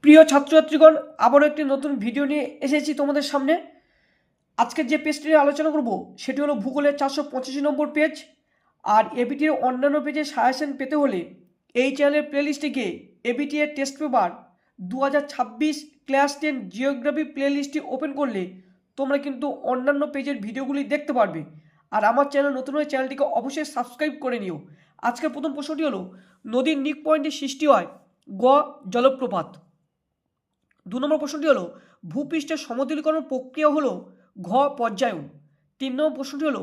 প্রিয় ছাত্রছাত্রীগণ, আবারও একটি নতুন ভিডিও নিয়ে এসেছি তোমাদের সামনে। আজকের যে পেজটি নিয়ে আলোচনা করব সেটি হলো ভূগোলের 485 নম্বর পেজ। আর এবিটির অন্যান্য পেজে সাজেশন পেতে হলে এই চ্যানেলের প্লেলিস্টে গিয়ে এবিটি এর টেস্ট পেপার 2026 ক্লাস 10 জিওগ্রাফি প্লেলিস্টটি ওপেন করলে তোমরা কিন্তু অন্যান্য পেজের ভিডিওগুলি দেখতে পারবে। আর আমার চ্যানেল নতুন হয়ে চ্যানেলটিকে অবশ্যই সাবস্ক্রাইব করে নিও। আজকের প্রথম প্রশ্নটি হলো, নদীর নিক পয়েন্টে সৃষ্টি হয় গ জলপ্রপাত। 2 নম্বর প্রশ্নটি হলো, ভূপৃষ্ঠের সমতলীকরণ প্রক্রিয়া হলো ঘ পর্যায়ন। 3 নম্বর প্রশ্নটি হলো,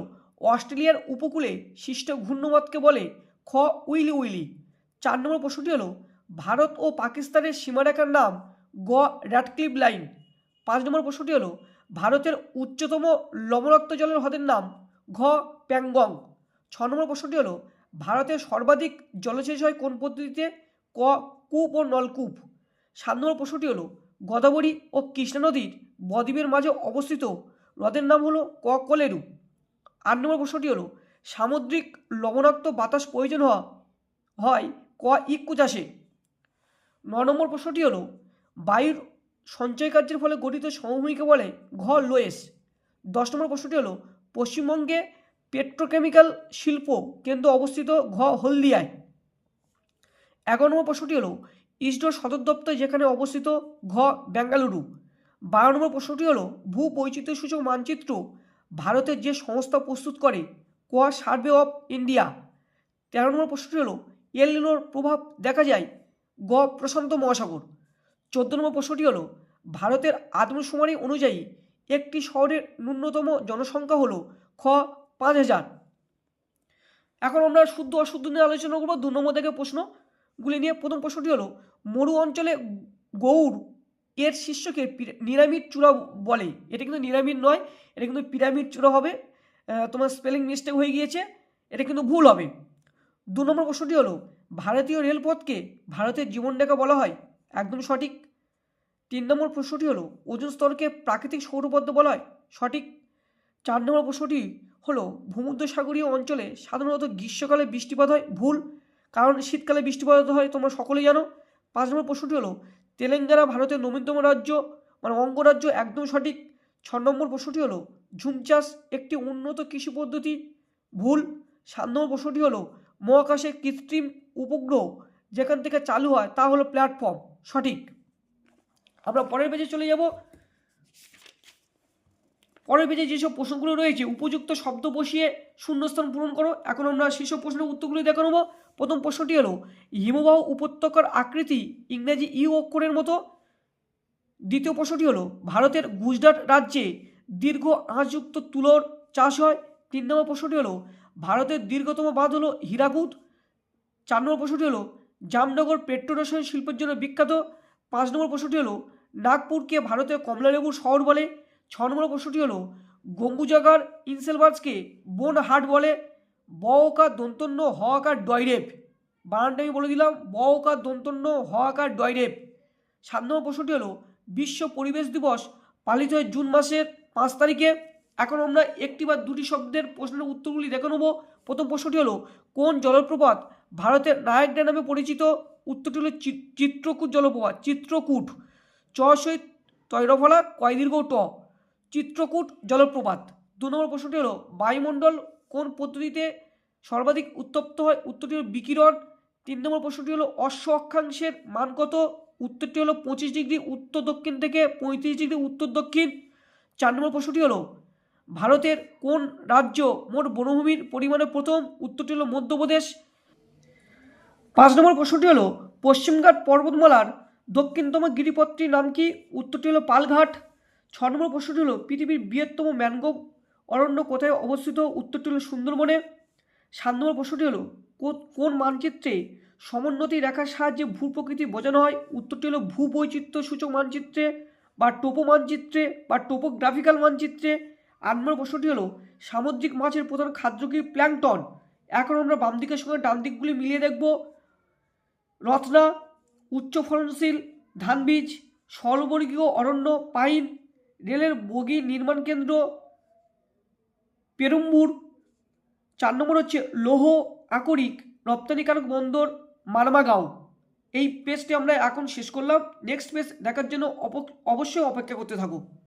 অস্ট্রেলিয়ার উপকূলে সৃষ্ট ঘূর্ণবাতকে বলে খ উইলি উইলি। 4 নম্বর প্রশ্নটি হলো, ভারত ও পাকিস্তানের সীমারেখার নাম গ র্যাডক্লিফ লাইন। 5 নম্বর প্রশ্নটি হলো, ভারতের উচ্চতম লবণাক্ত জলের হ্রদের নাম ঘ প্যাংগং। 6 নম্বর প্রশ্নটি হলো, ভারতের সর্বাধিক জলসেচ হয় কোন পদ্ধতিতে? ক কূপ ও নলকূপ। 7 নম্বর প্রশ্নটি হলো, গোদাবরী ও কৃষ্ণা নদীর বদ্বীপের মাঝে অবস্থিত হ্রদের নাম হলো ক কলেরু। 8 নম্বর প্রশ্নটি হলো, সামুদ্রিক লবণাক্ত বাতাস প্রয়োজন হয় ক ইক্কু চাষে। 9 নম্বর প্রশ্নটি হলো, বায়ুর সঞ্চয় কার্যের ফলে গঠিত সমভূমিকে বলে ঘ লোয়েস। 10 নম্বর প্রশ্নটি হলো, পশ্চিমবঙ্গে পেট্রোকেমিক্যাল শিল্প কেন্দ্র অবস্থিত ঘ হলদিয়ায়। 11 নম্বর প্রশ্নটি হলো, ইসরোর সদর দপ্তর যেখানে অবস্থিত ঘ বেঙ্গালুরু। 12 নম্বর প্রশ্নটি হলো, ভূ বৈচিত্র্য সূচক মানচিত্র ভারতের যে সংস্থা প্রস্তুত করে? ক সার্ভে অফ ইন্ডিয়া। 13 নম্বর প্রশ্নটি হলো, এল নিনোর প্রভাব দেখা যায় গ প্রশান্ত মহাসাগর। 14 নম্বর প্রশ্নটি হলো, ভারতের আদমশুমারি অনুযায়ী একটি শহরের ন্যূনতম জনসংখ্যা হলো খ 5000। এখন আমরা শুদ্ধ অশুদ্ধ নিয়ে আলোচনা করবো 2 নম্বর থেকে প্রশ্নগুলি নিয়ে। প্রথম প্রশ্নটি হলো, মরু অঞ্চলে গৌড় এর শীর্ষকে নিরামিড চূড়া বলে। এটা কিন্তু নিরামিড নয়, এটা কিন্তু পিরামিড চূড়া হবে। তোমার স্পেলিং মিস্টেক হয়ে গিয়েছে, এটা কিন্তু ভুল হবে। 2 নম্বর প্রশ্নটি হলো, ভারতীয় রেলপথকে ভারতের জীবনরেখা বলা হয়। একদম সঠিক। 3 নম্বর প্রশ্নটি হলো, ওজোন স্তরকে প্রাকৃতিক সৌরপদ্ম বলা হয়। সঠিক। 4 নম্বর প্রশ্নটি হলো, ভূমধ্যসাগরীয় অঞ্চলে সাধারণত গ্রীষ্মকালে বৃষ্টিপাত হয়। ভুল, কারণ শীতকালে বৃষ্টিপাত হয়, তোমরা সকলেই জানো। 5 নম্বর প্রশ্নটি হলো, তেলেঙ্গানা ভারতের নবীনতম রাজ্য মানে অঙ্গরাজ্য। একদম সঠিক। 6 নম্বর প্রশ্নটি হলো, ঝুম চাষ একটি উন্নত কৃষি পদ্ধতি। ভুল। 7 নম্বর প্রশ্নটি হলো, মহাকাশে কৃত্রিম উপগ্রহ যেখান থেকে চালু হয় তা হলো প্ল্যাটফর্ম। সঠিক। আমরা পরের পেজে চলে যাব। পরের পেজে যেসব প্রশ্নগুলো রয়েছে উপযুক্ত শব্দ বসিয়ে শূন্যস্থান পূরণ করো। এখন আমরা সেসব প্রশ্নের উত্তরগুলি দেখে নেব। প্রথম প্রশ্নটি হলো, হিমবাহ উপত্যকার আকৃতি ইংরেজি ইউ অক্ষরের মতো। দ্বিতীয় প্রশ্নটি হলো, ভারতের গুজরাট রাজ্যে দীর্ঘ আঁশযুক্ত তুলোর চাষ হয়। 3 নম্বর প্রশ্নটি হলো, ভারতের দীর্ঘতম বাঁধ হলো হীরাকুদ। 4 নম্বর প্রশ্নটি হলো, জামনগর পেট্রোরসায়ন শিল্পের জন্য বিখ্যাত। 5 নম্বর প্রশ্নটি হলো, নাগপুরকে ভারতের কমলালেবুর শহর বলে। 6 নম্বর প্রশ্নটি হলো, গঙ্গুজাগার ইনসেলবার্সকে বোন হাট বলে। বওকার দন্তন্য হওয়াকার ডয়রেপ। বানানটা আমি বলে দিলাম, বওকার দন্তন্য হওয়াকার ডয়রেপ। 7 নম্বর প্রশ্নটি হলো, বিশ্ব পরিবেশ দিবস পালিত হয় জুন মাসের 5 তারিখে। এখন আমরা একটি বা দুটি শব্দের প্রশ্নের উত্তরগুলি দেখে নেব। প্রথম প্রশ্নটি হলো, কোন জলপ্রপাত ভারতের নায়াগ্রা নামে পরিচিত? উত্তরটি হলো চিত্রকূট জলপ্রপাত। চিত্রকূট। চ সহিত তৈরফলা কয় দীর্ঘ ট। চিত্রকূট জলপ্রপাত। 2 নম্বর প্রশ্নটি হলো, বায়ুমণ্ডল কোন পদ্ধতিতে সর্বাধিক উত্তপ্ত হয়? উত্তরটি হলো বিকিরণ। 3 নম্বর প্রশ্নটি হলো, অশ্ব অক্ষাংশের মান কত? উত্তরটি হলো 25 ডিগ্রি উত্তর দক্ষিণ থেকে 35 ডিগ্রি উত্তর দক্ষিণ। 4 নম্বর প্রশ্নটি হলো, ভারতের কোন রাজ্য মোট বনভূমির পরিমাণে প্রথম? উত্তরটি হলো মধ্যপ্রদেশ। 5 নম্বর প্রশ্নটি হলো, পশ্চিমঘাট পর্বতমালার দক্ষিণতম গিরিপথটির নাম কি? উত্তরটি হলো পালঘাট। 6 নম্বর প্রশ্নটি হলো, পৃথিবীর বৃহত্তম ম্যানগ্রোভ অরণ্য কোথায় অবস্থিত? উত্তরটি হলো সুন্দরবনে। 7 নম্বর প্রশ্নটি হলো, কোন মানচিত্রে সমোন্নতি রেখার সাহায্যে ভূপ্রকৃতি বোঝানো হয়? উত্তরটি হলো ভূবৈচিত্র্য সূচক মানচিত্রে বা টোপো মানচিত্রে বা টোপোগ্রাফিক্যাল মানচিত্রে। 8 নম্বর প্রশ্নটি হলো, সামুদ্রিক মাছের প্রধান খাদ্য কি? প্ল্যাঙ্কটন। এখন আমরা বাম দিকের সঙ্গে ডান দিকগুলি মিলিয়ে দেখব। রত্না, উচ্চ ফলনশীল ধান বীজ, স্বল্পবর্গীয় অরণ্য পাইন, রেলের বগি নির্মাণ কেন্দ্র পেরুম্বুর। 4 নম্বর হচ্ছে লৌহ আকরিক রপ্তানিকারক বন্দর মারমাগাঁও। এই পেজটি আমরা এখন শেষ করলাম। নেক্সট পেজ দেখার জন্য অবশ্যই অপেক্ষা করতে থাকো।